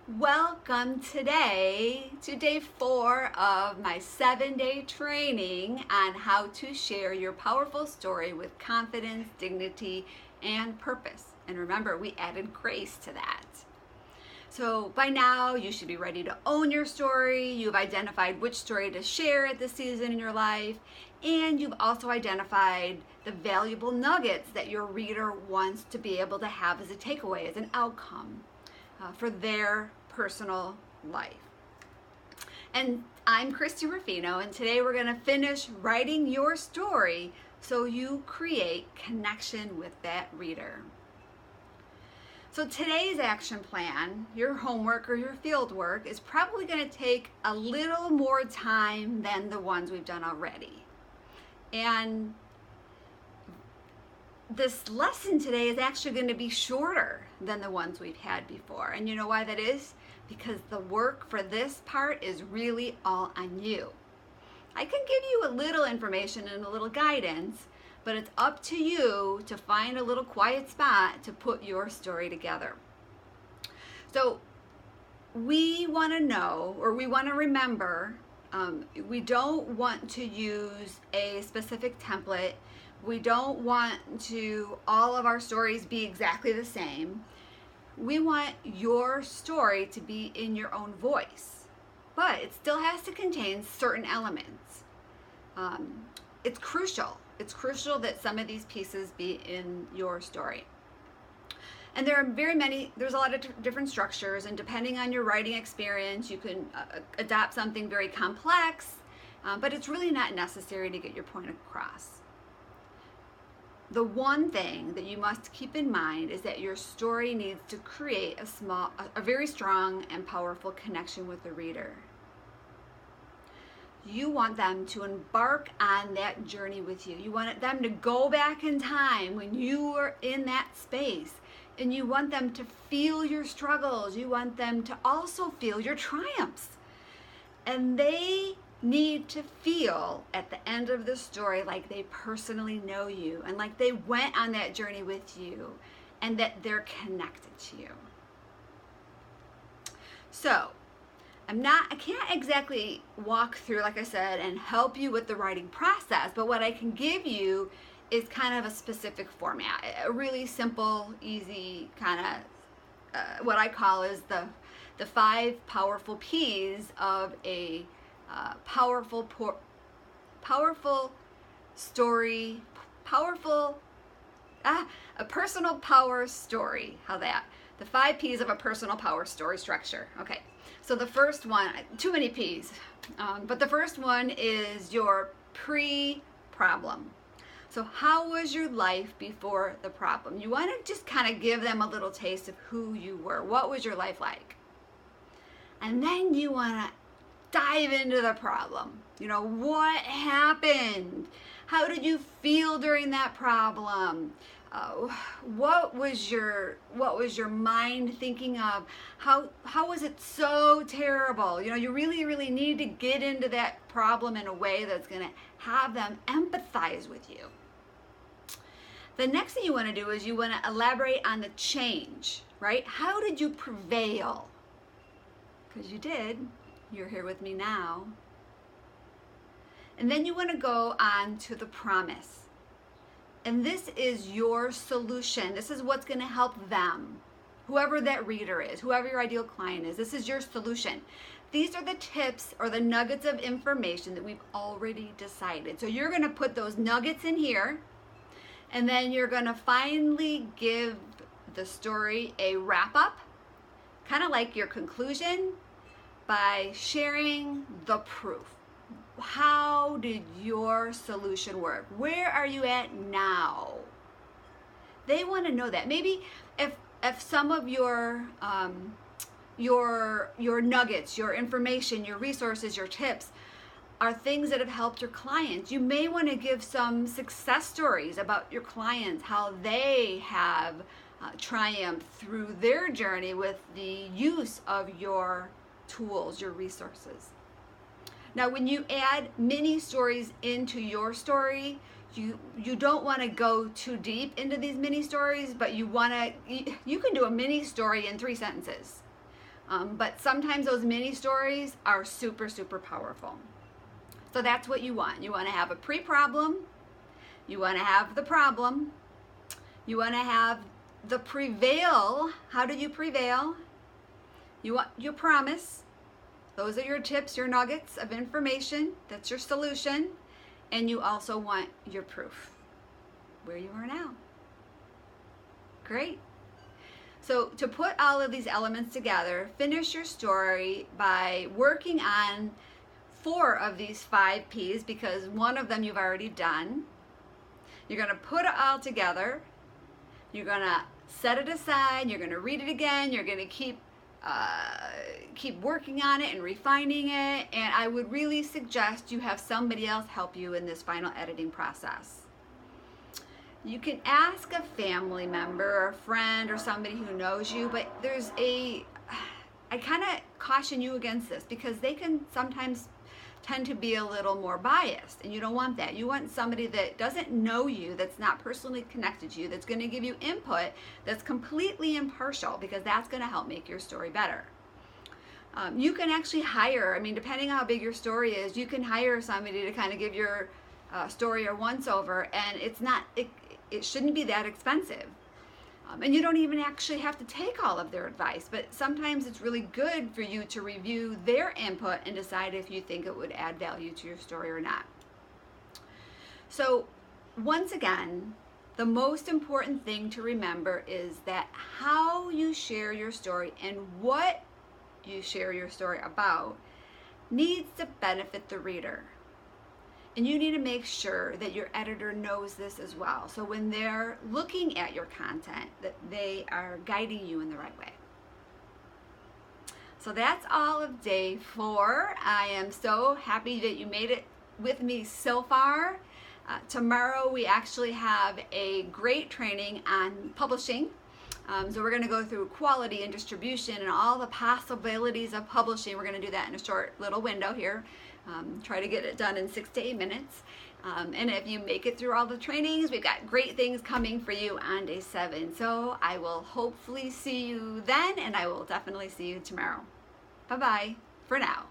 Welcome today to day 4 of my 7-day training on how to share your powerful story with confidence, dignity, and purpose. And remember, we added grace to that. So by now, you should be ready to own your story. You've identified which story to share at this season in your life. And you've also identified the valuable nuggets that your reader wants to be able to have as a takeaway, as an outcome for their personal life. And I'm Christie Ruffino, and today we're going to finish writing your story so you create connection with that reader. So today's action plan, your homework or your field work, is probably going to take a little more time than the ones we've done already. And this lesson today is actually going to be shorter than the ones we've had before. And you know why that is? Because the work for this part is really all on you. I can give you a little information and a little guidance, but it's up to you to find a little quiet spot to put your story together. So we want to know, or we want to remember, we don't want to use a specific template. We don't want to all of our stories be exactly the same. We want your story to be in your own voice, but it still has to contain certain elements. It's crucial. It's crucial that some of these pieces be in your story. And there are there's a lot of different structures, and depending on your writing experience, you can adopt something very complex, but it's really not necessary to get your point across. The one thing that you must keep in mind is that your story needs to create a very strong and powerful connection with the reader. You want them to embark on that journey with you. You want them to go back in time when you were in that space, and you want them to feel your struggles. You want them to also feel your triumphs. And they need to feel at the end of the story like they personally know you and like they went on that journey with you and that they're connected to you. So I can't exactly walk through, like I said, and help you with the writing process, but what I can give you is kind of a specific format, a really simple, easy kind of what I call is the 5 powerful P's of a powerful story, a personal power story. How that? The 5 P's of a personal power story structure. Okay, so the first one, too many P's, but the first one is your pre-problem. So how was your life before the problem? You want to just kind of give them a little taste of who you were. What was your life like? And then you want to dive into the problem. You know, what happened? How did you feel during that problem? What was your mind thinking of? How was it so terrible? You know, you really need to get into that problem in a way that's going to have them empathize with you. The next thing you want to do is you want to elaborate on the change, right? How did you prevail? Because you did. You're here with me now. And then you want to go on to the promise. And this is your solution. This is what's going to help them. Whoever that reader is, whoever your ideal client is, this is your solution. These are the tips or the nuggets of information that we've already decided. So you're going to put those nuggets in here, and then you're going to finally give the story a wrap up, kind of like your conclusion, by sharing the proof. How did your solution work? Where are you at now? They want to know that. Maybe if some of your nuggets, your information, your resources, your tips are things that have helped your clients, you may want to give some success stories about your clients, how they have triumphed through their journey with the use of your tools, your resources. Now, when you add mini stories into your story, you don't want to go too deep into these mini stories, but you can do a mini story in 3 sentences. But sometimes those mini stories are super, super powerful. So that's what you want. You want to have a pre-problem. You want to have the problem. You want to have the prevail. How do you prevail? You want your promise. Those are your tips, your nuggets of information. That's your solution. And you also want your proof, where you are now. Great. So to put all of these elements together, finish your story by working on 4 of these 5 P's, because one of them you've already done. You're going to put it all together. You're going to set it aside. You're going to read it again. You're going to keep working on it and refining it. And I would really suggest you have somebody else help you in this final editing process. You can ask a family member or a friend or somebody who knows you, but I kind of caution you against this, because they can sometimes tend to be a little more biased, and you don't want that. You want somebody that doesn't know you, that's not personally connected to you, that's going to give you input that's completely impartial, because that's going to help make your story better. You can actually hire, depending on how big your story is, you can hire somebody to kind of give your story a once-over, and it shouldn't be that expensive. And you don't even actually have to take all of their advice, but sometimes it's really good for you to review their input and decide if you think it would add value to your story or not. So once again, the most important thing to remember is that how you share your story and what you share your story about needs to benefit the reader. And you need to make sure that your editor knows this as well. So when they're looking at your content, that they are guiding you in the right way. So that's all of day 4. I am so happy that you made it with me so far. Tomorrow we actually have a great training on publishing. So we're going to go through quality and distribution and all the possibilities of publishing. We're going to do that in a short little window here. Try to get it done in 6 to 8 minutes. And if you make it through all the trainings, we've got great things coming for you on day 7. So I will hopefully see you then, and I will definitely see you tomorrow. Bye-bye for now.